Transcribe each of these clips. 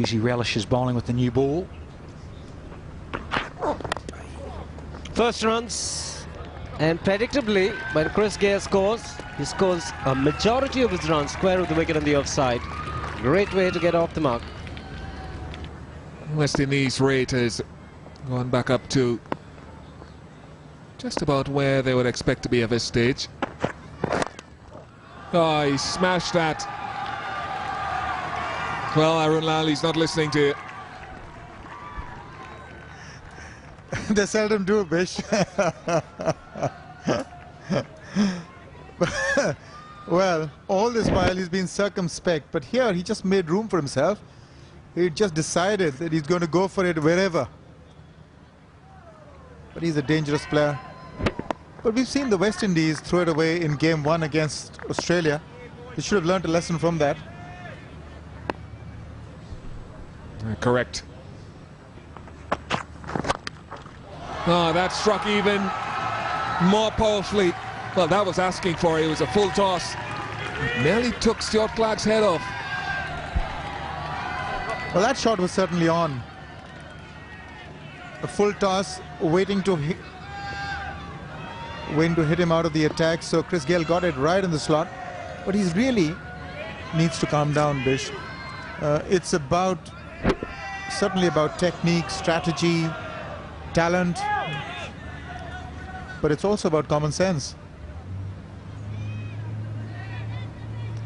Usually relishes bowling with the new ball. First runs, and predictably, when Chris Gayle scores, he scores a majority of his runs square of the wicket on the offside. Great way to get off the mark. West Indies rate has gone back up to just about where they would expect to be at this stage. Oh, he smashed that. Well, Arun Lal, he's not listening to you. They seldom do, Bish. Well, all this while he's been circumspect, but here he just made room for himself. He just decided that he's going to go for it wherever. But he's a dangerous player. But we've seen the West Indies throw it away in game 1 against Australia. They should have learned a lesson from that. Correct. Oh, that struck even more powerfully. Well, that was asking for it. It was a full toss. Nearly took Stuart Clark's head off. Well, that shot was certainly on. A full toss, waiting to hit him out of the attack. So Chris Gayle got it right in the slot. But he's really needs to calm down, Bish. It's certainly about technique, strategy, talent, but it's also about common sense.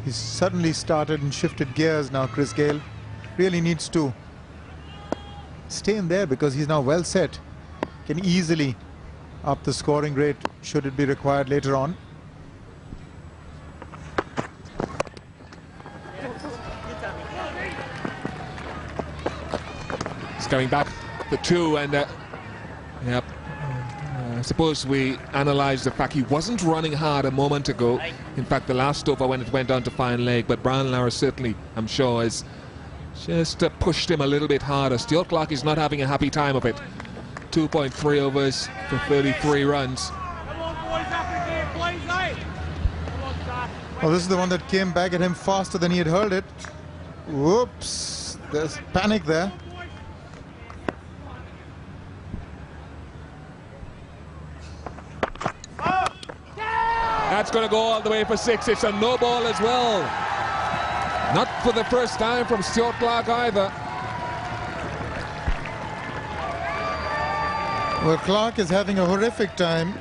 He's suddenly started and shifted gears now. Chris Gayle really needs to stay in there because he's now well set. Can easily up the scoring rate should it be required later on. He's going back the 2 and yep. I suppose we analysed the fact he wasn't running hard a moment ago. In fact, the last over when it went down to fine leg, but Gayle And Lara certainly, I'm sure, has just pushed him a little bit harder. Stuart Clark is not having a happy time of it. 2.3 overs for 33 runs. Well, this is the one that came back at him faster than he had hurled it. Whoops, there's panic there. That's going to go all the way for 6. It's a no ball as well. Not for the first time from Stuart Clark either. Well, Clark is having a horrific time.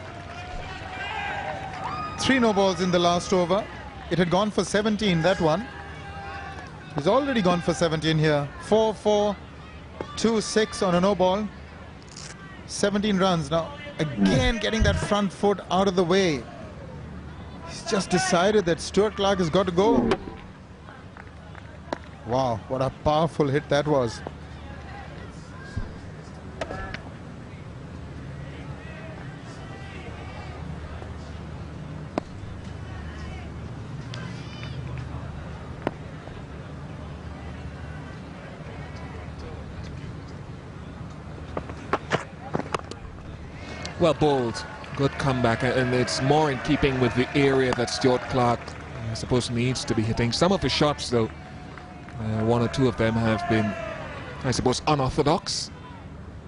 3 no balls in the last over. It had gone for 17, that one. He's already gone for 17 here. 4-4, 2-6 on a no ball. 17 runs. Now, again, getting that front foot out of the way. He's just decided that Stuart Clark has got to go. Wow, what a powerful hit that was. Well bowled. Good comeback, and it's more in keeping with the area that Stuart Clark, I suppose, needs to be hitting. Some of his shots, though, 1 or 2 of them have been, I suppose, unorthodox,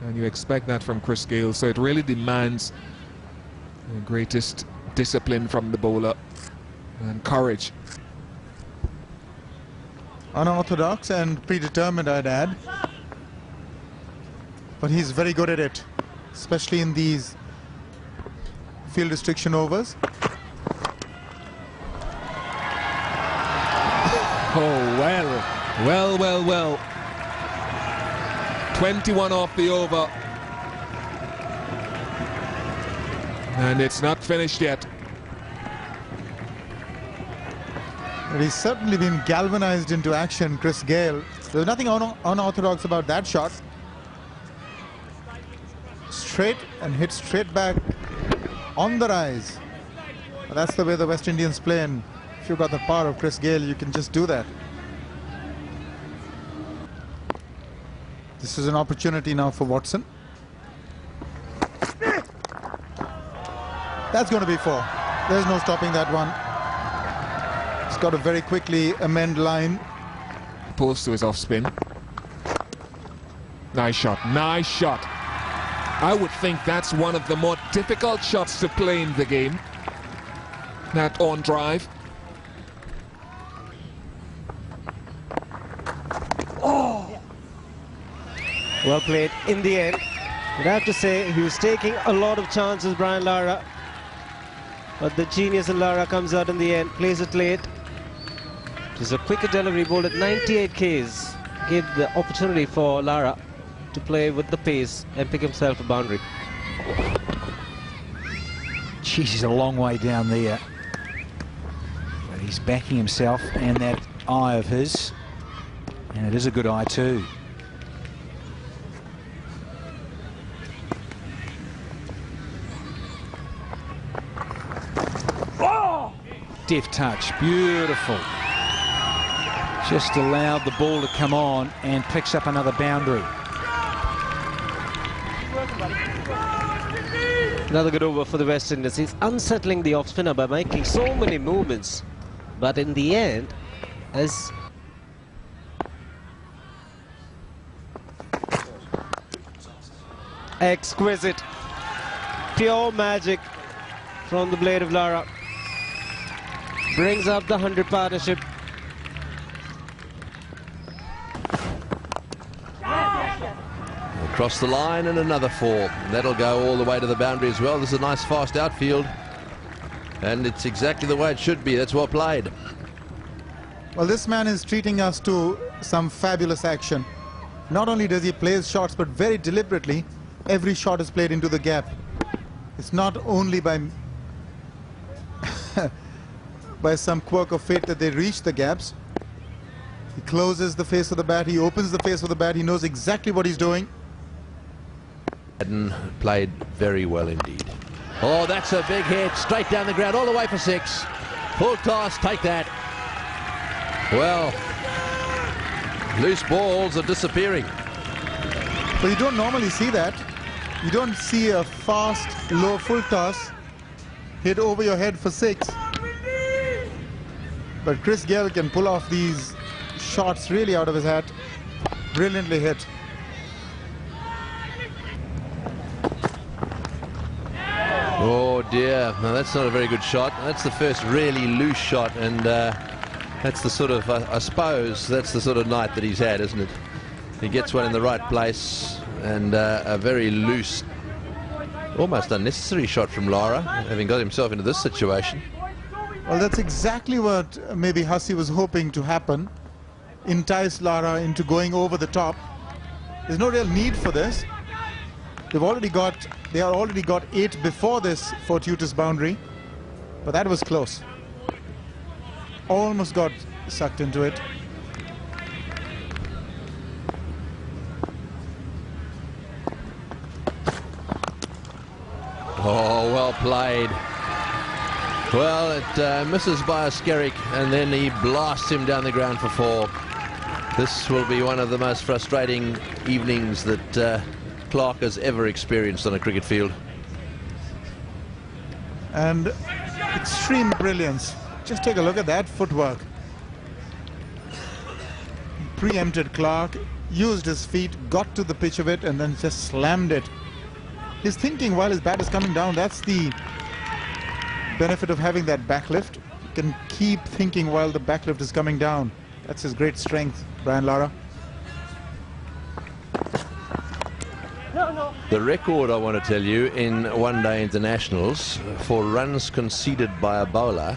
and you expect that from Chris Gayle, so it really demands the greatest discipline from the bowler and courage. Unorthodox and predetermined, I'd add. But he's very good at it, especially in these field restriction overs. Oh, well. 21 off the over. And it's not finished yet. But he's certainly been galvanized into action, Chris Gayle. There's nothing unorthodox about that shot. Straight and hit straight back on the rise. Well, that's the way the West Indians play, and if you've got the power of Chris Gayle, you can just do that. This is an opportunity now for Watson. That's going to be 4. There's no stopping that one. He's got to very quickly amend line. Pulls to his off spin. Nice shot, nice shot. I would think that's one of the more difficult shots to play in the game. That on drive. Well played in the end. I'd have to say he was taking a lot of chances, Brian Lara. But the genius in Lara comes out in the end, plays it late. It was a quicker delivery, bowled at 98 Ks. Gave the opportunity for Lara to play with the pace and pick himself a boundary. Jeez, he's a long way down there. But he's backing himself and that eye of his. And it is a good eye too. Deft touch, beautiful. Just allowed the ball to come on and picks up another boundary. Another good over for the West Indies. He's unsettling the off-spinner by making so many movements. But in the end, as exquisite, pure magic from the blade of Lara. Brings up the 100 partnership. Across the line and another 4. That'll go all the way to the boundary as well. This is a nice fast outfield. And it's exactly the way it should be. That's well played. Well, this man is treating us to some fabulous action. Not only does he play his shots, but very deliberately, every shot is played into the gap. It's not only by by some quirk of fate that they reach the gaps. He closes the face of the bat, he opens the face of the bat, he knows exactly what he's doing. Madden played very well indeed. Oh, that's a big hit, straight down the ground, all the way for 6. Full toss, take that. Well, loose balls are disappearing. But you don't normally see that. You don't see a fast, low full toss hit over your head for 6. But Chris Gayle can pull off these shots really out of his hat. Brilliantly hit. Oh dear, no, that's not a very good shot. That's the first really loose shot, and that's the sort of, I suppose, that's the sort of night that he's had, isn't it? He gets one in the right place, and a very loose, almost unnecessary shot from Lara, having got himself into this situation. Well, that's exactly what maybe Hussey was hoping to happen. Entice Lara into going over the top. There's no real need for this. They already got 8 before this fortuitous boundary, but that was close. Almost got sucked into it. Oh, well played. Well, it misses by a skerrick, and then he blasts him down the ground for 4. This will be one of the most frustrating evenings that Clark has ever experienced on a cricket field. And extreme brilliance. Just take a look at that footwork. Preempted Clark, used his feet, got to the pitch of it, and then just slammed it. He's thinking while his bat is coming down. That's the benefit of having that backlift. You can keep thinking while the backlift is coming down. That's his great strength, Brian Lara. The record, I want to tell you, in one-day internationals for runs conceded by a bowler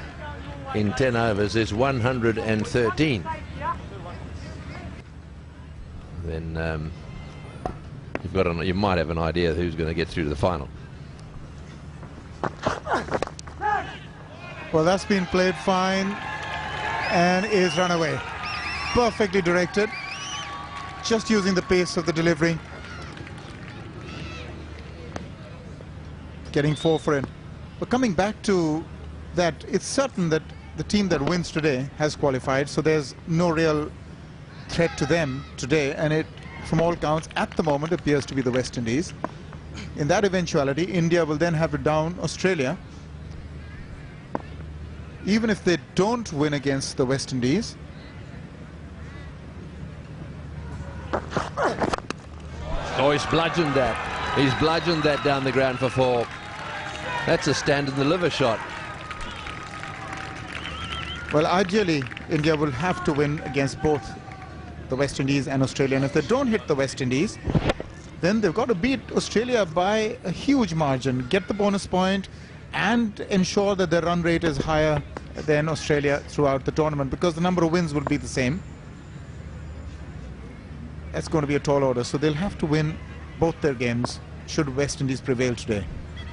in 10 overs is 113. Then you might have an idea who's going to get through to the final. Well, that's been played fine and is run away. Perfectly directed. Just using the pace of the delivery. Getting 4 for it. But coming back to that, it's certain that the team that wins today has qualified, so there's no real threat to them today, and it, from all counts, at the moment appears to be the West Indies. In that eventuality, India will then have to down Australia. Even if they don't win against the West Indies. Oh, he's bludgeoned that. He's bludgeoned that down the ground for 4. That's a stand-and-deliver shot. Well, ideally, India will have to win against both the West Indies and Australia. And if they don't hit the West Indies, then they've got to beat Australia by a huge margin, get the bonus point, and ensure that their run rate is higher than Australia throughout the tournament, because the number of wins will be the same. That's going to be a tall order, so they'll have to win both their games should West Indies prevail today.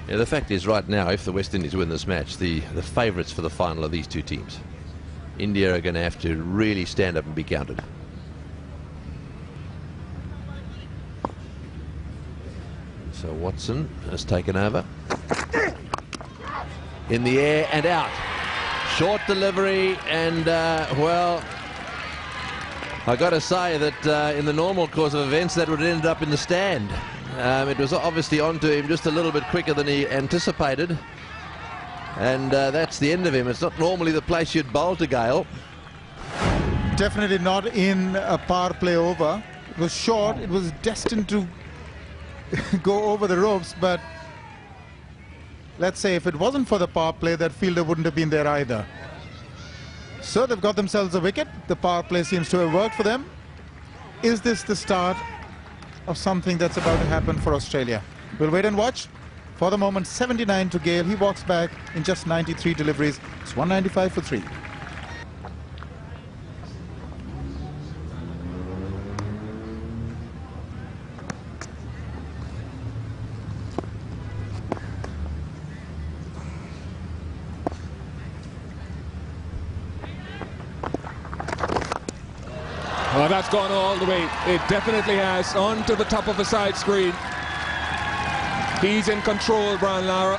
Yeah, the fact is, right now, if the West Indies win this match, the favourites for the final are these two teams. India are going to have to really stand up and be counted. So Watson has taken over. In the air and out. Short delivery, and well, I got to say that in the normal course of events that would have ended up in the stand. It was obviously onto him just a little bit quicker than he anticipated, and that's the end of him. It's not normally the place you'd bowl to, Gayle. Definitely not in a power play over. It was short. It was destined to go over the ropes, but let's say if it wasn't for the power play, that fielder wouldn't have been there either. So they've got themselves a wicket. The power play seems to have worked for them. Is this the start of something that's about to happen for Australia? We'll wait and watch. For the moment, 79 to Gayle. He walks back in just 93 deliveries. It's 195 for 3. Well, that's gone all the way. It definitely has. On to the top of the side screen. He's in control, Gayle And Lara.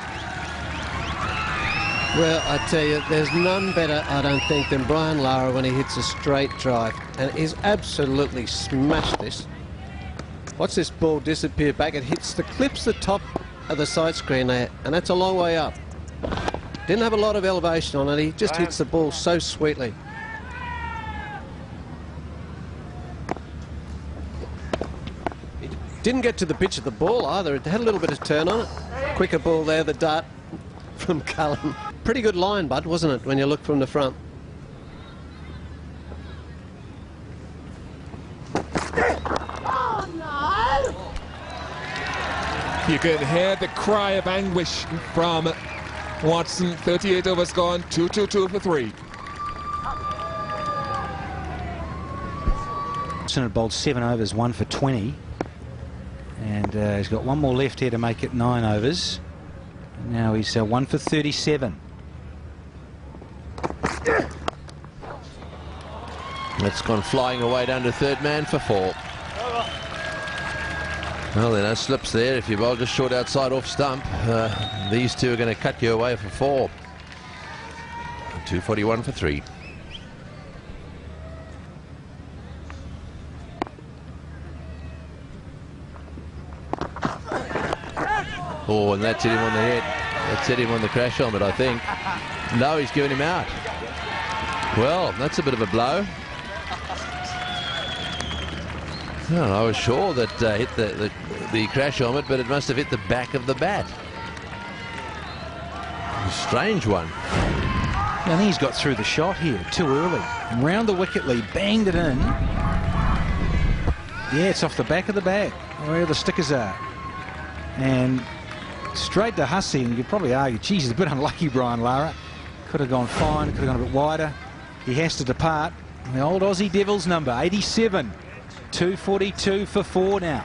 Well, I tell you, there's none better, I don't think, than Gayle And Lara when he hits a straight drive. And he's absolutely smashed this. Watch this ball disappear back. It clips the top of the side screen there, and that's a long way up. Didn't have a lot of elevation on it. He just hits the ball so sweetly. Didn't get to the pitch of the ball either. It had a little bit of turn on it. Quicker ball there, the dart from Cullen. Pretty good line, Bud, wasn't it, when you look from the front? You can hear the cry of anguish from Watson. 38 overs gone, 2-2-2 for 3. Watson had bowled 7 overs, 1 for 20. And he's got one more left here to make it 9 overs. Now he's 1 for 37. That's gone flying away down to third man for 4. Well, there are no slips there. If you bowl just short outside off stump, these two are going to cut you away for 4. 241 for 3. Oh, and that's hit him on the head. That's hit him on the crash helmet, I think. No, he's given him out. Well, that's a bit of a blow. No, I was sure that hit the crash helmet, but it must have hit the back of the bat. A strange one. I think he's got through the shot here too early. Round the wicket lead, banged it in. Yeah, it's off the back of the bat, where the stickers are. And straight to Hussey, and you could probably argue, geez, he's a bit unlucky, Gayle And Lara. Could have gone fine, could have gone a bit wider. He has to depart. And the old Aussie Devils number, 87. 242 for 4 now.